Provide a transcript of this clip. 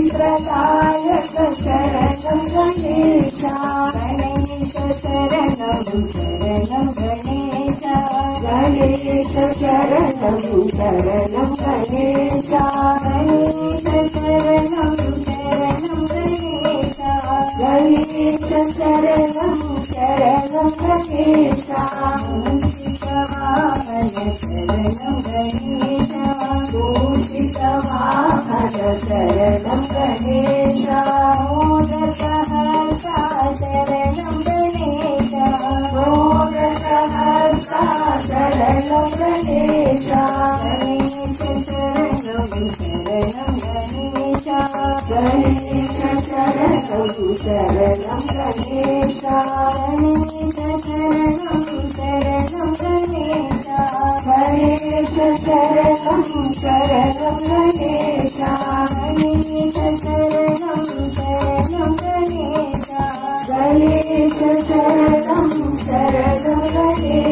प्रदायक शरणं गणेशा गणेश शरणं शरणं गणेशा गणेश शरणं शरणं गणेशा गणेश शरणं शरणं गणेशा गणेश शरणं शरणं गणेशा मूषिकवाहन शरणं गणेशा मूषिकवाहन शरणं गणेशा मोदकहर्ता शरणं गणेशा मोदकहर्ता शरणं गणेशा गणेश शरणं शरणं गणेशा गणेश शरणं शरणं गणेशा गणेश शरणं शरणं गणेशा गणेश शरणं शरणं गणेशा गणेश शरणं शरणं गणेशा गणेश शरणं शरणं गणेशा